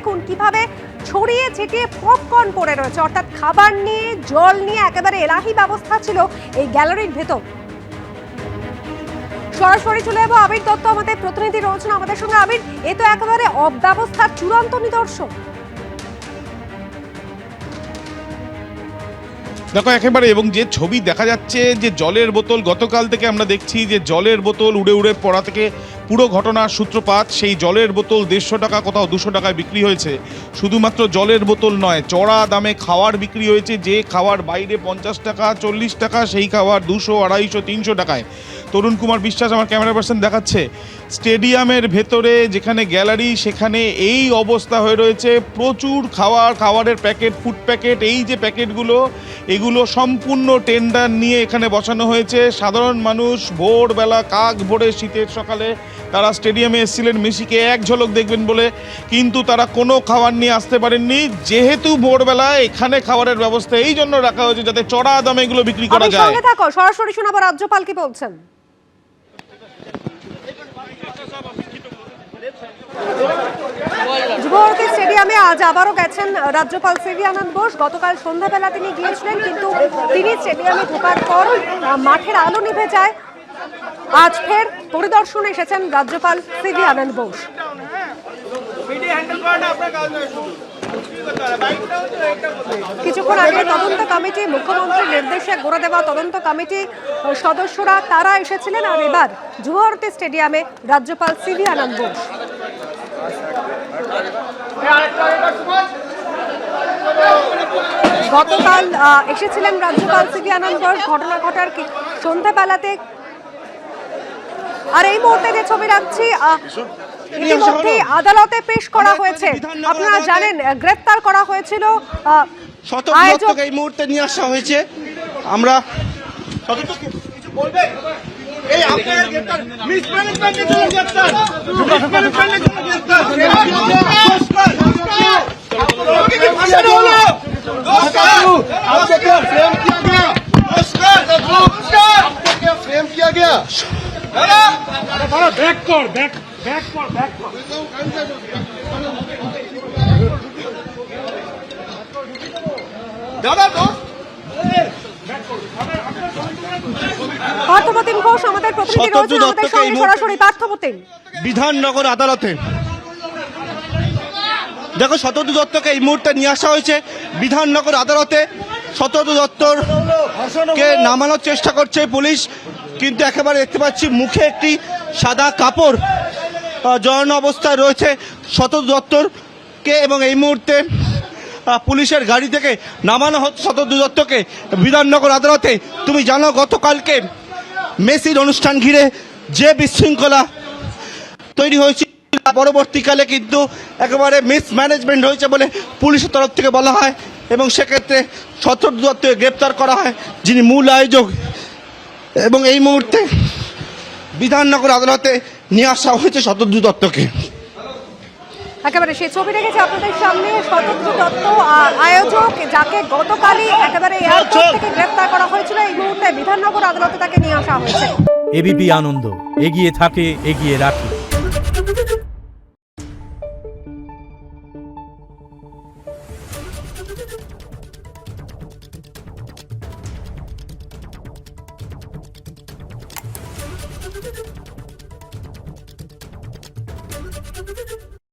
দেখুন কিভাবে ছড়িয়ে ছিটিয়ে পপকর্ন পড়ে রয়েছে, অর্থাৎ খাবার নিয়ে জল নিয়ে একেবারে এলাহি ব্যবস্থা ছিল এই গ্যালারির ভেতর। সরাসরি চলে যাবো আবির দত্ত, আমাদের প্রতিনিধি রয়েছেন আমাদের সঙ্গে। আবির, এ তো একেবারে অব্যবস্থার চূড়ান্ত নিদর্শন। দেখো একেবারে, এবং যে ছবি দেখা যাচ্ছে যে জলের বোতল, গতকাল থেকে আমরা দেখছি যে জলের বোতল উড়ে উড়ে পড়া থেকে পুরো ঘটনার সূত্রপাত। সেই জলের বোতল 150 টাকা, কোথাও 200 টাকায় বিক্রি হয়েছে। শুধুমাত্র জলের বোতল নয়, চড়া দামে খাওয়ার বিক্রি হয়েছে। যে খাওয়ার বাইরে 50 টাকা 40 টাকা, সেই খাওয়ার 200, 250, 300 টাকায়। তরুণ কুমার বিশ্বাস আমার ক্যামেরা পার্সন দেখাচ্ছে স্টেডিয়ামের ভেতরে যেখানে গ্যালারি, সেখানে এই অবস্থা হয়ে রয়েছে। প্রচুর খাবারের প্যাকেট, ফুড প্যাকেট, এই যে প্যাকেটগুলো, এগুলো সম্পূর্ণ টেন্ডার নিয়ে এখানে বসানো হয়েছে। সাধারণ মানুষ ভোরবেলা কাক ভোরে শীতের সকালে তারা স্টেডিয়ামে এসেছিলেন মেসিকে এক ঝলক দেখবেন বলে, কিন্তু তারা কোনো খাবার নিয়ে আসতে পারেননি। যেহেতু ভোরবেলা এখানে খাবারের ব্যবস্থা এই জন্য রাখা হয়েছে যাতে চড়া দামে এগুলো বিক্রি করা যায়। সঙ্গে থাকো, সরাসরি শোনাবো রাজ্যপাল কি বলছেন। যুবভারতী স্টেডিয়ামে আজ আবারও গেছেন রাজ্যপাল সিভি আনন্দ বোস। গতকাল সন্ধ্যাবেলা তিনি গিয়েছিলেন, কিন্তু তিনি স্টেডিয়ামে ঢোকার পর মাঠের আলো নিভে যায়। আজ ফের পরিদর্শনে এসেছেন রাজ্যপাল সিভি আনন্দ বোস। কিছুক্ষণ আগে তদন্ত কমিটি, মুখ্যমন্ত্রীর নির্দেশে গড়ে দেওয়া তদন্ত কমিটি সদস্যরা তারা এসেছিলেন। আর এবার যুবভারতী স্টেডিয়ামে রাজ্যপাল সিভি আনন্দ বোস। গতকাল এসেছিলেন রাজ্যপাল সিভি আনন্দ বোস ঘটনা ঘটার সন্ধ্যাবেলাতে। আর এই মুহূর্তে যে ছবি রাখছি, ইতিমধ্যে আদালতে পেশ করা হয়েছে। আপনারা জানেন গ্রেফতার করা হয়েছিল আয়োজক, এই মুহূর্তে নিয়ে আসা হয়েছে। আমরা পার্থপ্রতিম ঘোষ আমাদের প্রতিনিধি রয়েছেন আমাদের সঙ্গে সরাসরি। পার্থপ্রতিম, বিধাননগর আদালতে দেখো শতদ্রু দত্তকে এই মুহূর্তে নিয়ে আসা হয়েছে বিধাননগর আদালতে। শতদ্রু দত্তকে নামানোর চেষ্টা করছে পুলিশ, কিন্তু একেবারে দেখতে পাচ্ছি মুখে একটি সাদা কাপড় জড়ানো অবস্থায় রয়েছে শতদ্রু দত্তকে, এবং এই মুহূর্তে পুলিশের গাড়ি থেকে নামানো হচ্ছে শতদ্রু দত্তকে বিধাননগর আদালতে। তুমি জানো গতকালকে মেসির অনুষ্ঠান ঘিরে যে বিশৃঙ্খলা তৈরি হয়েছে, পরবর্তীকালে কিন্তু একেবারে মিসম্যানেজমেন্ট হয়েছে বলে পুলিশের তরফ থেকে বলা হয়, এবং সেক্ষেত্রে শতদ্রু দত্তকে গ্রেপ্তার করা হয়, যিনি মূল আয়োজক। এবং এই মুহূর্তে বিধাননগর আদালতে নিয়ে আসা হয়েছে শতদ্রু দত্তকে। একেবারে সেই ছবি রেখেছে আপনাদের সামনে। শতদ্রু দত্ত আয়োজক, যাকে গতকালই একেবারে এয়ারপোর্ট থেকে গ্রেফতার করা হয়েছিল, এই মুহূর্তে বিধাননগর আদালতে তাকে নিয়ে আসা হয়েছে। এবিপি আনন্দ, এগিয়ে থাকে, এগিয়ে রাখে।